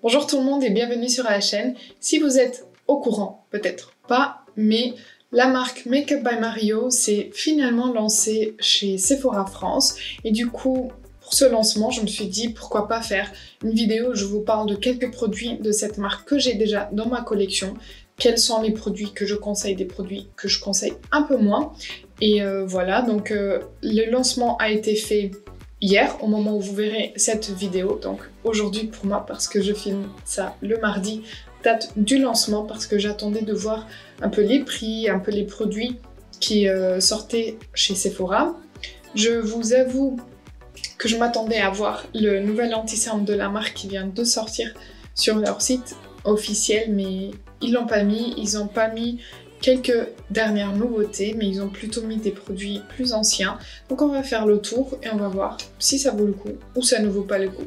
Bonjour tout le monde et bienvenue sur la chaîne. Si vous êtes au courant, peut-être pas, mais la marque Makeup by Mario s'est finalement lancée chez Sephora France. Et du coup, pour ce lancement, je me suis dit pourquoi pas faire une vidéo où je vous parle de quelques produits de cette marque que j'ai déjà dans ma collection. Quels sont les produits que je conseille, des produits que je conseille un peu moins. Et voilà, donc le lancement a été fait hier, au moment où vous verrez cette vidéo, donc aujourd'hui pour moi, parce que je filme ça le mardi, date du lancement, parce que j'attendais de voir un peu les prix, un peu les produits qui sortaient chez Sephora. Je vous avoue que je m'attendais à voir le nouvel anti-cerne de la marque qui vient de sortir sur leur site officiel, mais ils l'ont pas mis, ils n'ont pas mis quelques dernières nouveautés, mais ils ont plutôt mis des produits plus anciens. Donc on va faire le tour et on va voir si ça vaut le coup ou ça ne vaut pas le coup.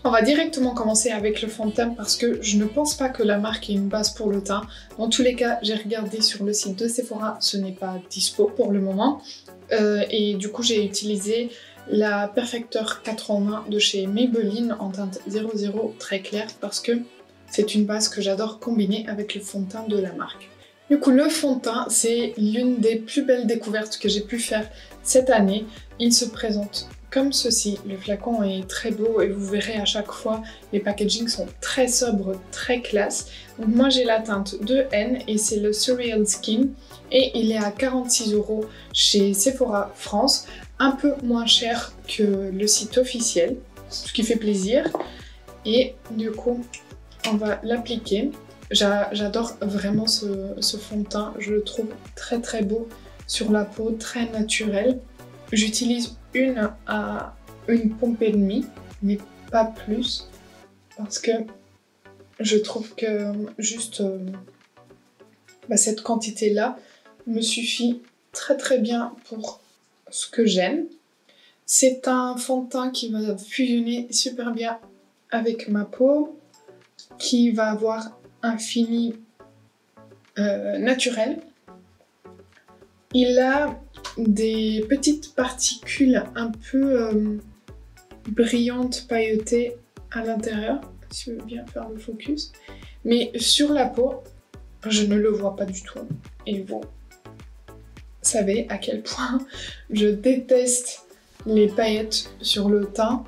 On va directement commencer avec le fond de teint parce que je ne pense pas que la marque ait une base pour le teint. Dans tous les cas, j'ai regardé sur le site de Sephora, ce n'est pas dispo pour le moment. Et du coup, j'ai utilisé la Perfector 4 en 1 de chez Maybelline en teinte 00 très claire parce que c'est une base que j'adore combiner avec le fond de teint de la marque. Du coup, le fond de teint, c'est l'une des plus belles découvertes que j'ai pu faire cette année. Il se présente comme ceci. Le flacon est très beau et vous verrez à chaque fois, les packagings sont très sobres, très classe. Donc moi, j'ai la teinte 2N et c'est le Surreal Skin. Et il est à 46 € chez Sephora France, un peu moins cher que le site officiel, ce qui fait plaisir. Et du coup, on va l'appliquer. J'adore vraiment ce fond de teint, je le trouve très très beau sur la peau, très naturel. J'utilise une pompe et demie, mais pas plus, parce que je trouve que juste cette quantité-là me suffit très très bien pour ce que j'aime. C'est un fond de teint qui va fusionner super bien avec ma peau, qui va avoir un fini naturel. Il a des petites particules un peu brillantes, pailletées à l'intérieur, si je veux bien faire le focus. Mais sur la peau, je ne le vois pas du tout. Et vous savez à quel point je déteste les paillettes sur le teint.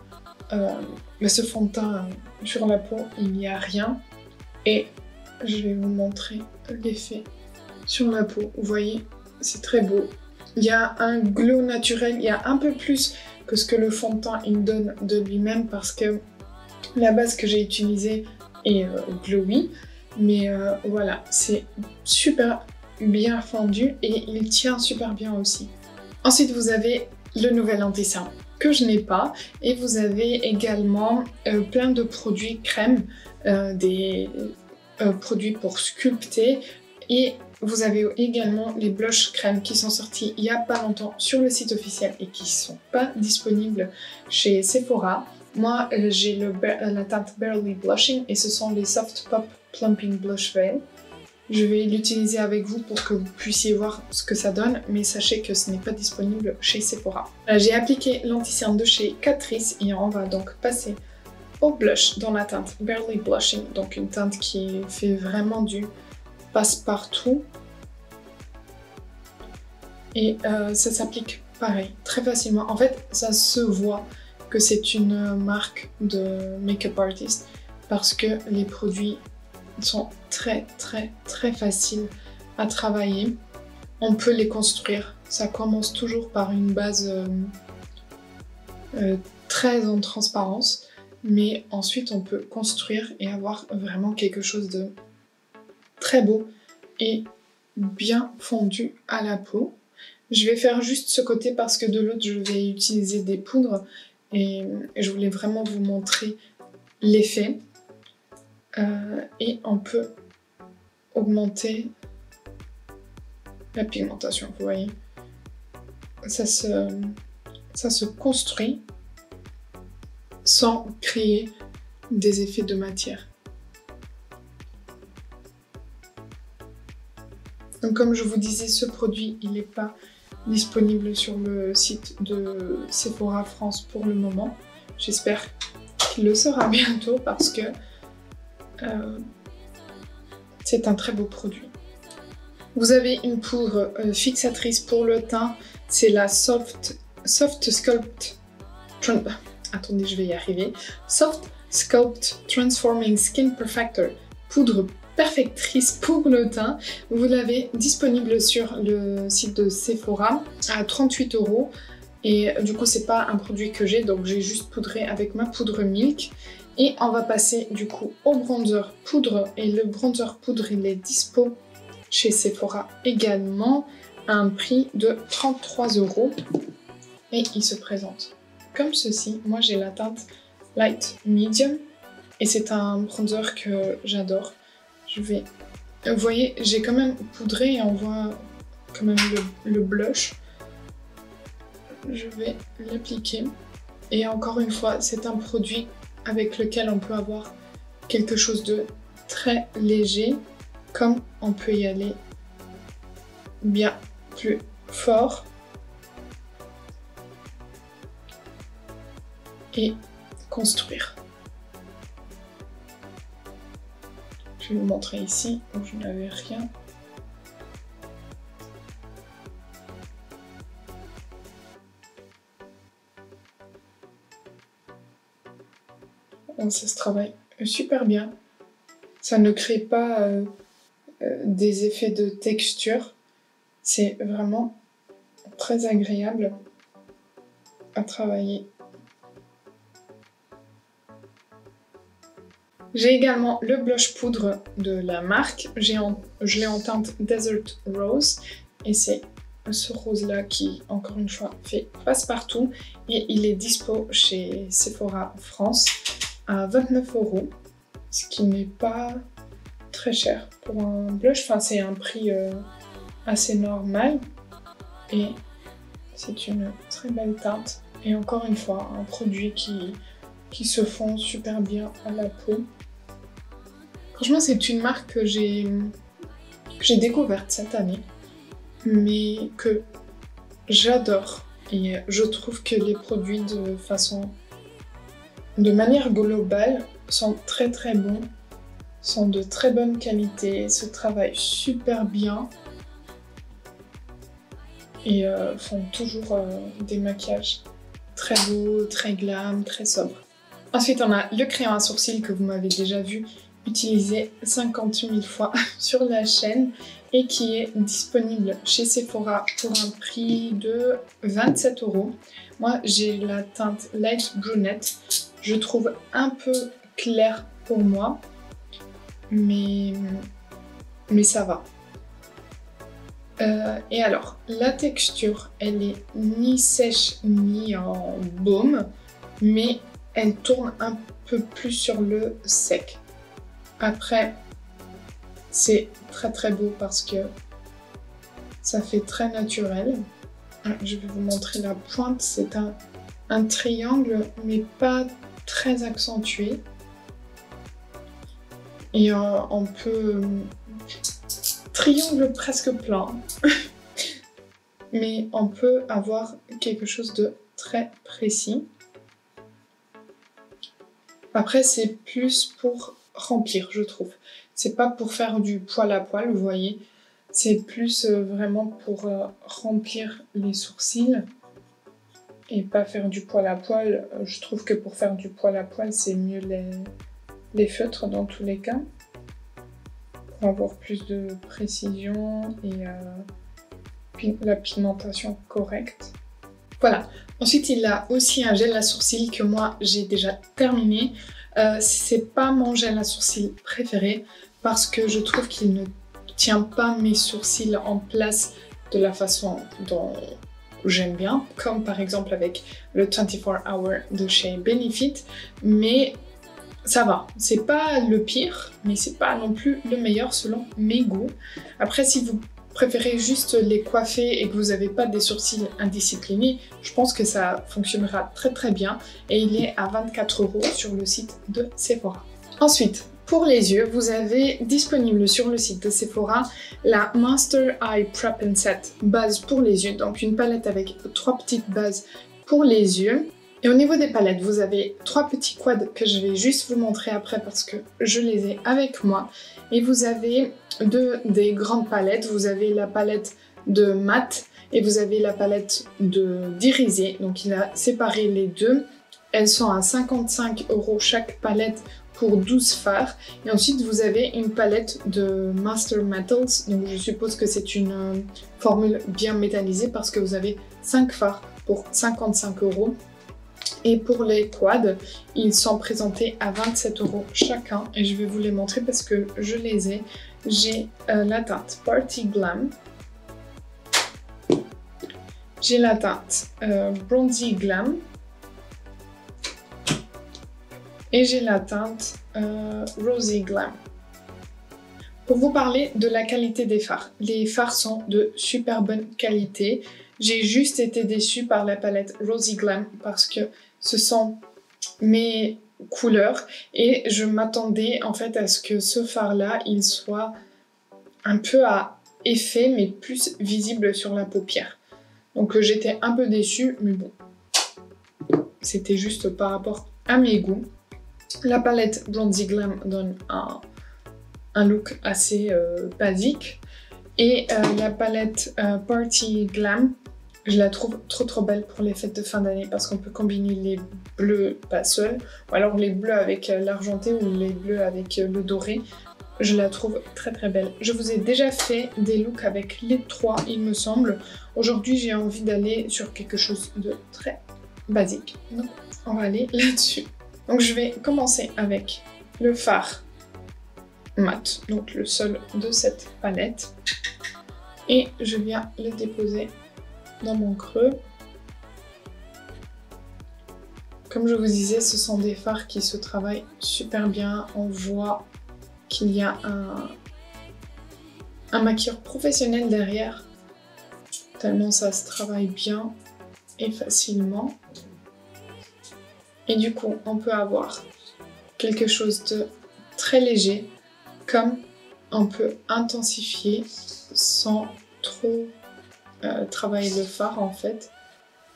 Mais ce fond de teint sur la peau, il n'y a rien. Et je vais vous montrer l'effet sur la peau. Vous voyez, c'est très beau. Il y a un glow naturel, il y a un peu plus que ce que le fond de teint il donne de lui-même parce que la base que j'ai utilisée est glowy. Mais voilà, c'est super bien fondu et il tient super bien aussi. Ensuite, vous avez le nouvel anti-cerne que je n'ai pas et vous avez également plein de produits crème, des produits pour sculpter et vous avez également les blushs crème qui sont sortis il y a pas longtemps sur le site officiel et qui sont pas disponibles chez Sephora. Moi j'ai la teinte Barely Blushing et ce sont les Soft Pop Plumping Blush Veil. Je vais l'utiliser avec vous pour que vous puissiez voir ce que ça donne, mais sachez que ce n'est pas disponible chez Sephora. J'ai appliqué l'anti-cerne de chez Catrice et on va donc passer au blush dans la teinte Barely Blushing, donc une teinte qui fait vraiment du passe-partout. Et ça s'applique pareil, très facilement. En fait, ça se voit que c'est une marque de make-up artist parce que les produits sont très très très faciles à travailler. On peut les construire. Ça commence toujours par une base très en transparence, mais ensuite on peut construire et avoir vraiment quelque chose de très beau et bien fondu à la peau. Je vais faire juste ce côté parce que de l'autre je vais utiliser des poudres et je voulais vraiment vous montrer l'effet. Et on peut augmenter la pigmentation, vous voyez. Ça se construit sans créer des effets de matière. Donc comme je vous disais, ce produit, il n'est pas disponible sur le site de Sephora France pour le moment. J'espère qu'il le sera bientôt parce que c'est un très beau produit. Vous avez une poudre fixatrice pour le teint, c'est la Soft Sculpt. Attendez, je vais y arriver. Soft Sculpt Transforming Skin Perfector, poudre perfectrice pour le teint. Vous l'avez disponible sur le site de Sephora à 38 €. Et du coup, c'est pas un produit que j'ai, donc j'ai juste poudré avec ma poudre Milk. Et on va passer du coup au bronzer poudre. Et le bronzer poudre, il est dispo chez Sephora également à un prix de 33 €. Et il se présente comme ceci. Moi, j'ai la teinte Light Medium. Et c'est un bronzer que j'adore. Vous voyez, j'ai quand même poudré et on voit quand même le blush. Je vais l'appliquer. Et encore une fois, c'est un produit avec lequel on peut avoir quelque chose de très léger, comme on peut y aller bien plus fort. Et construire. Je vais vous montrer ici où je n'avais rien. Donc ça se travaille super bien. Ça ne crée pas des effets de texture. C'est vraiment très agréable à travailler. J'ai également le blush poudre de la marque. Je l'ai en teinte Desert Rose. Et c'est ce rose-là qui, encore une fois, fait passe-partout. Et il est dispo chez Sephora France à 29 €. Ce qui n'est pas très cher pour un blush. Enfin, c'est un prix assez normal. Et c'est une très belle teinte. Et encore une fois, un produit qui se fond super bien à la peau. Franchement, c'est une marque que j'ai découverte cette année, mais que j'adore. Et je trouve que les produits de manière globale sont très très bons, sont de très bonne qualité, se travaillent super bien et font toujours des maquillages très beaux, très glam, très sobres. Ensuite, on a le crayon à sourcils que vous m'avez déjà vu utilisé 50 000 fois sur la chaîne et qui est disponible chez Sephora pour un prix de 27 €. Moi, j'ai la teinte Light Brunette. Je trouve un peu claire pour moi, mais ça va. Et alors, la texture, elle est ni sèche ni en baume, mais elle tourne un peu plus sur le sec. Après, c'est très très beau parce que ça fait très naturel. Je vais vous montrer la pointe, c'est un triangle mais pas très accentué. Et on peut... triangle presque plat. Mais on peut avoir quelque chose de très précis. Après, c'est plus pour remplir, je trouve. C'est pas pour faire du poil à poil, vous voyez. C'est plus vraiment pour remplir les sourcils et pas faire du poil à poil. Je trouve que pour faire du poil à poil, c'est mieux les feutres dans tous les cas. Pour avoir plus de précision et la pigmentation correcte. Voilà. Ensuite, il a aussi un gel à sourcils que moi, j'ai déjà terminé. C'est pas mon gel à sourcils préféré parce que je trouve qu'il ne tient pas mes sourcils en place de la façon dont j'aime bien, comme par exemple avec le 24 Hour de chez Benefit, mais ça va. C'est pas le pire, mais c'est pas non plus le meilleur selon mes goûts. Après, si vous préférez juste les coiffer et que vous n'avez pas des sourcils indisciplinés, je pense que ça fonctionnera très très bien et il est à 24 € sur le site de Sephora. Ensuite, pour les yeux, vous avez disponible sur le site de Sephora la Master Eye Prep and Set base pour les yeux, donc une palette avec 3 petites bases pour les yeux. Et au niveau des palettes, vous avez 3 petits quads que je vais juste vous montrer après parce que je les ai avec moi. Et vous avez des grandes palettes. Vous avez la palette de mat et vous avez la palette d'irisé. Donc il a séparé les deux. Elles sont à 55 € chaque palette pour 12 fards. Et ensuite vous avez une palette de Master Metals. Donc je suppose que c'est une formule bien métallisée parce que vous avez 5 fards pour 55 €. Et pour les quads, ils sont présentés à 27 € chacun. Et je vais vous les montrer parce que je les ai. J'ai la teinte Party Glam. J'ai la teinte Bronzy Glam. Et j'ai la teinte Rosy Glam. Pour vous parler de la qualité des fards. Les fards sont de super bonne qualité. J'ai juste été déçue par la palette Rosy Glam parce que ce sont mes couleurs et je m'attendais en fait à ce que ce fard-là, il soit un peu à effet mais plus visible sur la paupière. Donc j'étais un peu déçue, mais bon, c'était juste par rapport à mes goûts. La palette Bronzy Glam donne un look assez basique et la palette Party Glam, je la trouve trop belle pour les fêtes de fin d'année parce qu'on peut combiner les bleus pas seuls, ou alors les bleus avec l'argenté ou les bleus avec le doré. Je la trouve très belle. Je vous ai déjà fait des looks avec les trois, il me semble. Aujourd'hui, j'ai envie d'aller sur quelque chose de très basique. Donc, on va aller là-dessus. Donc, je vais commencer avec le fard mat, donc le seul de cette palette. Et je viens le déposer dans mon creux. Comme je vous disais, ce sont des fards qui se travaillent super bien. On voit qu'il y a un maquilleur professionnel derrière, tellement ça se travaille bien et facilement. Et du coup, on peut avoir quelque chose de très léger, comme on peut intensifier sans trop travailler le fard en fait,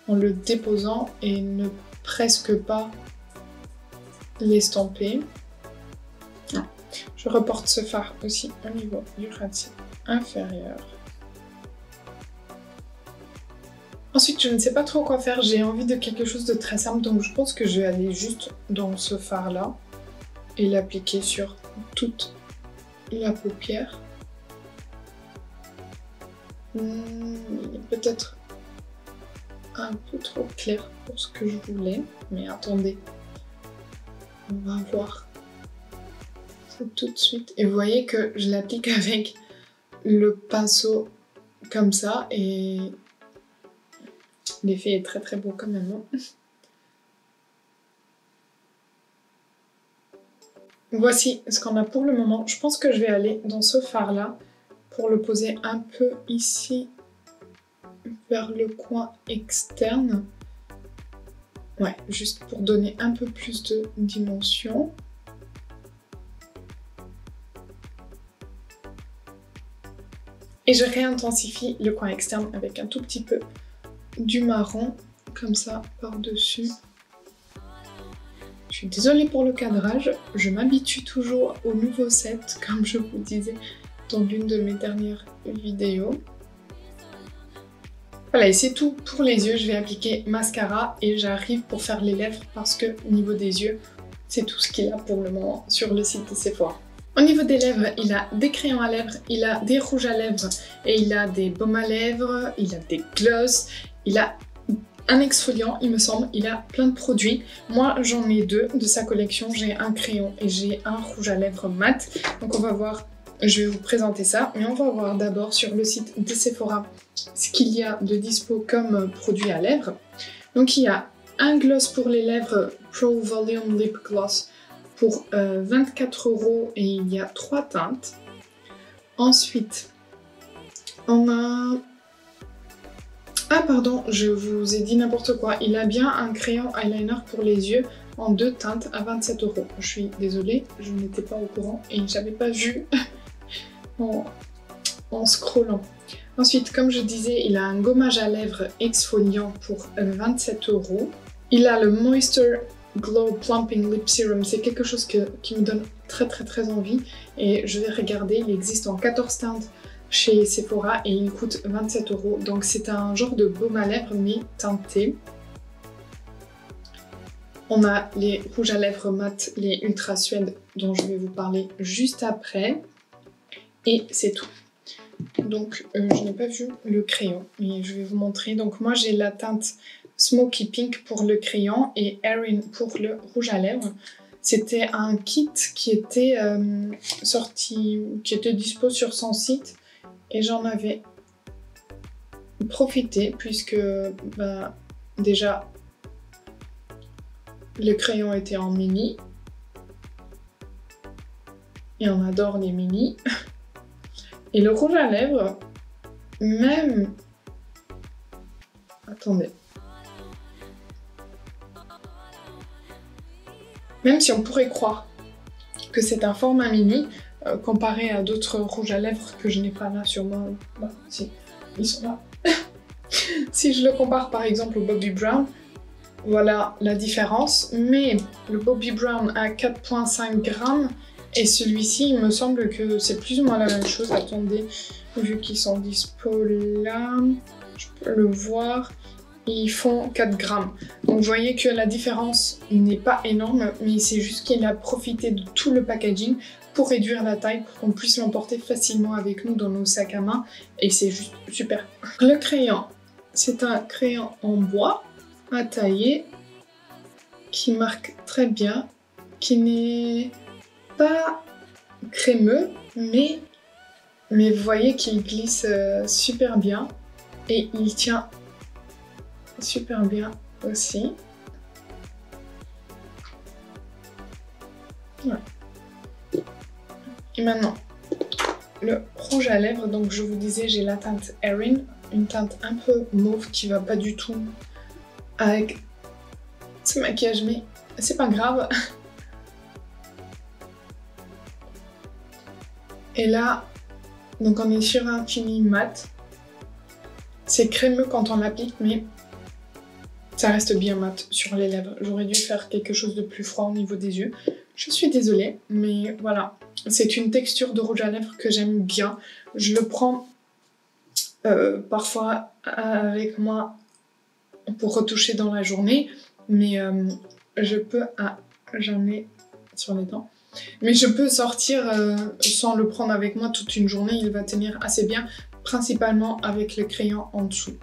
en le déposant et ne presque pas l'estomper. Je reporte ce fard aussi au niveau du radier inférieur. Ensuite, je ne sais pas trop quoi faire, j'ai envie de quelque chose de très simple, donc je pense que je vais aller juste dans ce fard-là et l'appliquer sur toute la paupière. Il est peut-être un peu trop clair pour ce que je voulais, mais attendez, on va voir ça tout de suite. Et vous voyez que je l'applique avec le pinceau comme ça et l'effet est très beau quand même. Voici ce qu'on a pour le moment. Je pense que je vais aller dans ce fard-là pour le poser un peu ici vers le coin externe. Ouais, juste pour donner un peu plus de dimension. Et je réintensifie le coin externe avec un tout petit peu du marron, comme ça, par-dessus. Je suis désolée pour le cadrage, je m'habitue toujours au nouveau set, comme je vous disais dans l'une de mes dernières vidéos. Voilà, et c'est tout pour les yeux. Je vais appliquer mascara et j'arrive pour faire les lèvres parce que au niveau des yeux, c'est tout ce qu'il a pour le moment sur le site de Sephora. Au niveau des lèvres, il a des crayons à lèvres, il a des rouges à lèvres et il a des baumes à lèvres, il a des gloss, il a un exfoliant, il me semble, il a plein de produits. Moi, j'en ai deux de sa collection, j'ai un crayon et j'ai un rouge à lèvres mat. Donc on va voir, je vais vous présenter ça, mais on va voir d'abord sur le site de Sephora ce qu'il y a de dispo comme produit à lèvres. Donc il y a un gloss pour les lèvres Pro Volume Lip Gloss pour 24 € et il y a 3 teintes. Ensuite, on a... Ah pardon, je vous ai dit n'importe quoi. Il a bien un crayon eyeliner pour les yeux en 2 teintes à 27 €. Je suis désolée, je n'étais pas au courant et j'avais pas vu en scrollant. Ensuite, comme je disais, il a un gommage à lèvres exfoliant pour 27 €. Il a le Moisture Glow Plumping Lip Serum, c'est quelque chose qui me donne très envie et je vais regarder, il existe en 14 teintes chez Sephora et il coûte 27 €. Donc c'est un genre de baume à lèvres mais teinté. On a les rouges à lèvres mat, les Ultra Suède dont je vais vous parler juste après. Et c'est tout. Donc je n'ai pas vu le crayon mais je vais vous montrer. Donc moi j'ai la teinte Smoky Pink pour le crayon et Erin pour le rouge à lèvres. C'était un kit qui était qui était dispo sur son site et j'en avais profité puisque déjà le crayon était en mini et on adore les mini. Et le rouge à lèvres, même... Attendez. Même si on pourrait croire que c'est un format mini, comparé à d'autres rouges à lèvres que je n'ai pas là sur moi, si, ils sont là. Si je le compare par exemple au Bobbi Brown, voilà la différence, mais le Bobbi Brown a 4,5 grammes et celui-ci, il me semble que c'est plus ou moins la même chose. Attendez, vu qu'ils sont dispo là, je peux le voir. Ils font 4 grammes. Donc vous voyez que la différence n'est pas énorme, mais c'est juste qu'il a profité de tout le packaging pour réduire la taille, pour qu'on puisse l'emporter facilement avec nous dans nos sacs à main. Et c'est juste super. Le crayon, c'est un crayon en bois à tailler qui marque très bien, qui n'est pas crémeux, mais vous voyez qu'il glisse super bien et il tient super bien aussi. Voilà. Et maintenant, le rouge à lèvres. Donc je vous disais, j'ai la teinte Erin, une teinte un peu mauve qui va pas du tout avec ce maquillage, mais c'est pas grave. Et là, donc on est sur un fini mat. C'est crémeux quand on l'applique, mais ça reste bien mat sur les lèvres. J'aurais dû faire quelque chose de plus froid au niveau des yeux. Je suis désolée, mais voilà. C'est une texture de rouge à lèvres que j'aime bien. Je le prends parfois avec moi pour retoucher dans la journée, mais je peux... Ah, j'en ai sur les dents. Mais je peux sortir sans le prendre avec moi toute une journée. Il va tenir assez bien, principalement avec le crayon en dessous.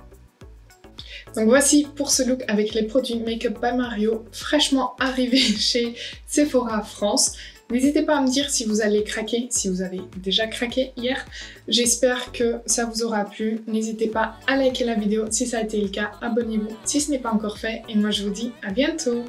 Donc voici pour ce look avec les produits Make Up by Mario fraîchement arrivés chez Sephora France. N'hésitez pas à me dire si vous allez craquer, si vous avez déjà craqué hier. J'espère que ça vous aura plu. N'hésitez pas à liker la vidéo si ça a été le cas. Abonnez-vous si ce n'est pas encore fait. Et moi je vous dis à bientôt.